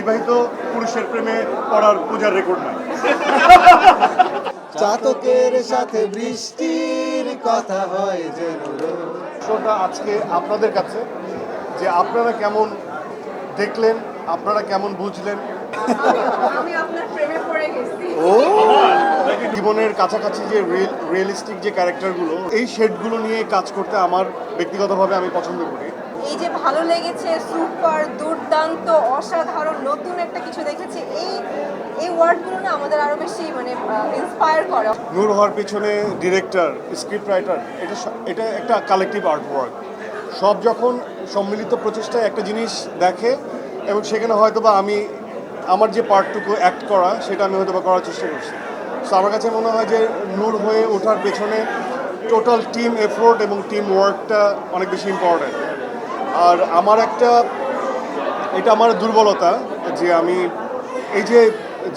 বিবাহিত পুরুষের প্রেমে পড়ার পূজার রেকর্ড নাই। চাতকের সাথে বৃষ্টির কথা হয় যেন শোটা আজকে আপনাদের কাছে, যে আপনারা কেমন দেখলেন, আপনারা কেমন বুঝলেন। আমি আপনার প্রেমে পড়ে গেছি। ও জীবনের কাছাকাছি যে রিয়েলিস্টিক যে ক্যারেক্টারগুলো, এই শেডগুলো নিয়ে কাজ করতে আমার ব্যক্তিগতভাবে আমি পছন্দ করি। এই যে ভালো লেগেছে, সুপার, দুর্দান্ত, অসাধারণ, নতুন একটা কিছু দেখেছি, এই ওয়ার্ডগুলো না আমাদের আরো বেশি মানে ইন্সপায়ার করে। নূর হওয়ার পিছনে ডিরেক্টর, স্ক্রিপ্ট রাইটার, এটা একটা কালেকটিভ আর্ট ওয়ার্ক। সব যখন সম্মিলিত প্রচেষ্টায় একটা জিনিস দেখে এবং সেখানে হয়তোবা আমি আমার যে পার্টটুকু অ্যাক্ট করা সেটা আমি হয়তোবা করার চেষ্টা করছি। সো আমার কাছে মনে হয় যে নূর হয়ে ওঠার পেছনে টোটাল টিম এফোর্ট এবং টিম ওয়ার্কটা অনেক বেশি ইম্পর্ট্যান্ট। আর আমার এটা আমার দুর্বলতা যে আমি এই যে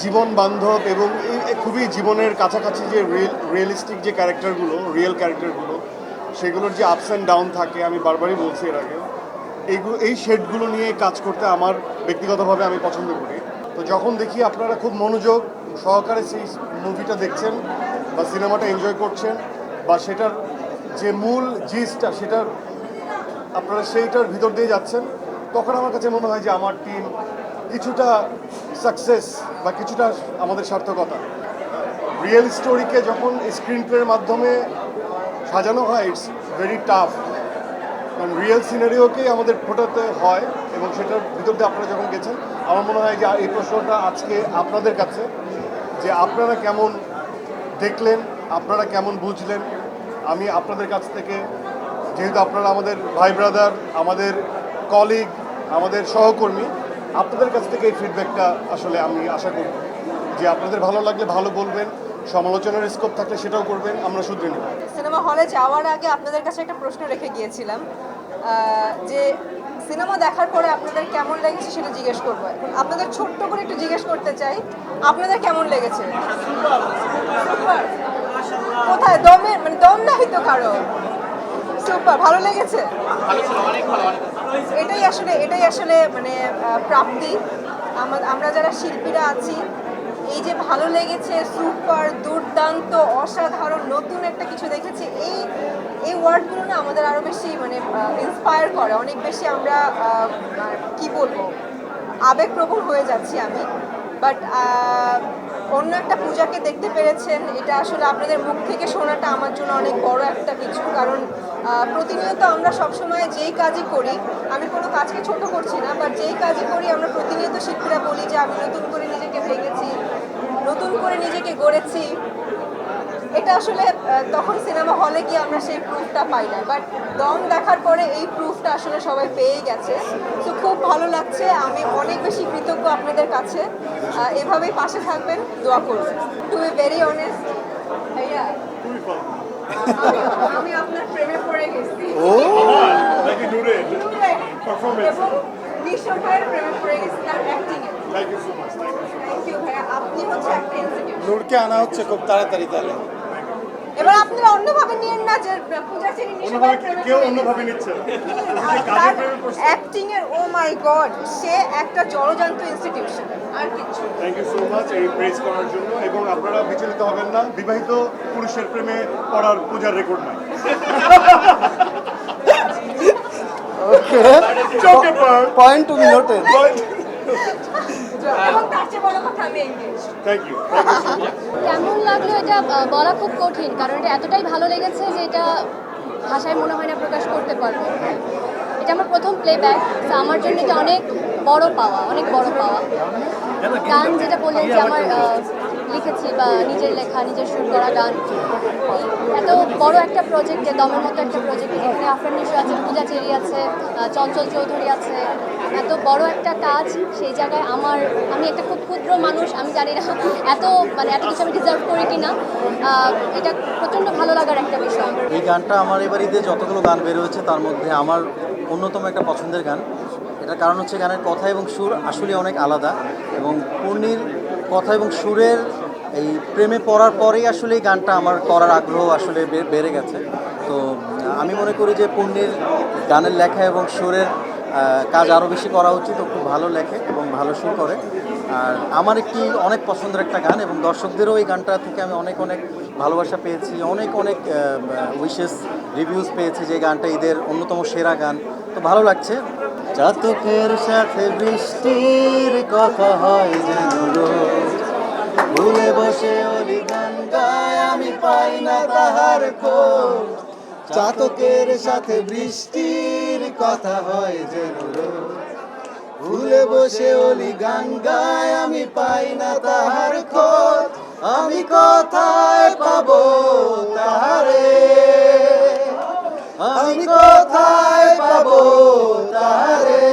জীবন বান্ধব এবং এই খুবই জীবনের কাছাকাছি যে রিয়েলিস্টিক যে ক্যারেক্টারগুলো, রিয়েল ক্যারেক্টারগুলো, সেগুলোর যে আপস অ্যান্ড ডাউন থাকে, আমি বারবারই বলছি এর আগে, এই শেডগুলো নিয়ে কাজ করতে আমার ব্যক্তিগতভাবে আমি পছন্দ করি। তো যখন দেখি আপনারা খুব মনোযোগ সহকারে সেই মুভিটা দেখছেন বা সিনেমাটা এনজয় করছেন বা সেটার যে মূল জিসটা সেটা আপনারা সেইটার ভিতর দিয়ে যাচ্ছেন, তখন আমার কাছে মনে হয় যে আমার টিম কিছুটা সাকসেস বা কিছুটা আমাদের সার্থকতা। রিয়েল স্টোরিকে যখন স্ক্রিন প্লের মাধ্যমে সাজানো হয়, ইটস ভেরি টাফ, কারণ রিয়েল সিনারিওকেই আমাদের ফোটাতে হয় এবং সেটার ভিতর দিয়ে আপনারা যখন গেছেন, আমার মনে হয় যে এই প্রশ্নটা আজকে আপনাদের কাছে, যে আপনারা কেমন দেখলেন, আপনারা কেমন বুঝলেন। আমি আপনাদের কাছ থেকে, যেহেতু আপনারা আমাদের ভাই ব্রাদার, আমাদের কলিগ, আমাদের সহকর্মী, আপনাদের কাছ থেকে এই ফিডব্যাকটা আসলে আমি আশা করি যে আপনাদের ভালো লাগলে ভালো বলবেন, সমালোচনার স্কোপ থাকলে সেটাও করবেন, আমরা শুধরে নেব। সিনেমা হলে যাওয়ার আগে আপনাদের কাছে একটা প্রশ্ন রেখে গিয়েছিলাম যে সিনেমা দেখার পরে আপনাদের কেমন লেগেছে সেটা জিজ্ঞেস করবো। এখন আপনাদের ছোট্ট করে একটু জিজ্ঞেস করতে চাই, আপনাদের কেমন লেগেছে? সুপার। কোথায় দম নাই তো কারো? সুপার, ভালো লেগেছে? এটাই আসলে মানে প্রাপ্তি। আমরা যারা শিল্পীরা আছি, এই যে ভালো লেগেছে, সুপার, দুর্দান্ত, অসাধারণ, নতুন একটা কিছু দেখেছি, এই ওয়ার্ডগুলো না আমাদের আরো বেশি মানে ইন্সপায়ার করে, অনেক বেশি আমরা কি বলবো, আবেগপ্রবণ হয়ে যাচ্ছি আমি। বাট অন্য একটা পূজাকে দেখতে পেরেছেন, এটা আসলে আপনাদের মুখ থেকে শোনাটা আমার জন্য অনেক বড় একটা কিছু। কারণ প্রতিনিয়ত আমরা সবসময় যেই কাজই করি, আমি কোনো কাজকে ছোট করছি না, বাট যেই কাজই করি আমরা প্রতিনিয়ত শিল্পীরা বলি যে আমি নতুন করে নিজেকে ভেঙেছি, নতুন করে নিজেকে গড়েছি। এটা আসলে তখন সিনেমা হলে গিয়ে আমরা সেই প্রুফটা পাই না, বাট দম দেখার পরে এই প্রুফটা আসলে সবাই পেয়ে গেছে। তো খুব ভালো লাগছে, আমি অনেক বেশি কৃতজ্ঞ আপনাদের কাছে। এভাবেই পাশে থাকবেন, দোয়া করবেন। টু বি ভেরি অনেস্ট ভাইয়া, আমি আপনার প্রেমে পড়ে গেছি। ও এবং নিশো ভাইয়ের প্রেমে পড়ে গেছি তার অ্যাক্টিং এ। Thank you so much. Thank you ভাইয়া, আপনি হচ্ছে একটা ইনস্টিটিউশন। নূরকে আনা হচ্ছে খুব তাড়াতাড়ি তাহলে। এবার আপনারা অন্যভাবে নিয়েন না যে পূজা চিনি নিশো ভাইয়ের প্রেমে কেউ পড়ে অন্যভাবে গেছি। নিচ্ছে তার অ্যাক্টিং এর, ও মাই গড, সে একটা জলজান্ত ইনস্টিটিউশন, আর কিছু। থ্যাংক ইউ সো মাচ এই প্রেস করার জন্য। এবং আপনারা বিচলিত হবেন না, বিবাহিত পুরুষের প্রেমে পড়ার পূজার রেকর্ড নাই। Okay point to be noted. এবং তার চেয়ে বড় কথা, আমি এঙ্গেজ। Thank you. কেমন লাগলো এটা বলা খুব কঠিন, কারণ এটা এতটাই ভালো লেগেছে যে এটা ভাষায় মনে হয় না প্রকাশ করতে পারবো। এটা আমার প্রথম প্লেব্যাক, তো আমার জন্য এটা অনেক বড় পাওয়া, অনেক বড় পাওয়া। গান যেটা বললেন যে আমার লিখেছি বা নিজের লেখা, নিজের সুর করা গান, এত বড় একটা প্রজেক্টে, দমের মতো একটা প্রজেক্টে যেখানে আফরান নিশো আছে, পূজা চেরি আছে, চঞ্চল চৌধুরী আছে, এত বড় একটা কাজ, সেই জায়গায় আমি একটা খুব ক্ষুদ্র মানুষ, আমি জানি না এত কিছু আমি ডিজার্ভ করি কি না। এটা প্রচণ্ড ভালো লাগার একটা বিষয়। এই গানটা আমার এবার ঈদে যতগুলো গান বের হয়েছে তার মধ্যে আমার অন্যতম একটা পছন্দের গান। এটার কারণ হচ্ছে গানের কথা এবং সুর আসলে অনেক আলাদা, এবং পূর্ণির কথা এবং সুরের এই প্রেমে পড়ার পরেই আসলে এই গানটা আমার করার আগ্রহ আসলে বেড়ে গেছে। তো আমি মনে করি যে পূর্ণির গানের লেখা এবং সুরের কাজ আরও বেশি করা উচিত। ও খুব ভালো লেখে এবং ভালো সুর করে। আর আমার একটি অনেক পছন্দের একটা গান, এবং দর্শকদেরও এই গানটা থেকে আমি অনেক অনেক ভালোবাসা পেয়েছি, অনেক অনেক উইশেস রিভিউজ পেয়েছি যে গানটা ঈদের অন্যতম সেরা গান। তো ভালো লাগছে। চাতকের সাথে বৃষ্টির কথা হয় যেন রোজ, ভুলে বসে ওলি গান গায় আমি পাই না তাহার খোঁজ। চাতকের সাথে বৃষ্টির কথা হয় যেন রোজ, ভুলে বসে ওলি গান গায় আমি পাই না তাহার খোঁজ। আমি কোথায় পাবো তাহারে, আমি কোথায় পাবো তাহারে,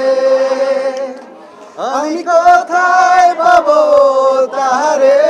আমি কোথায় পাবো তাহারে।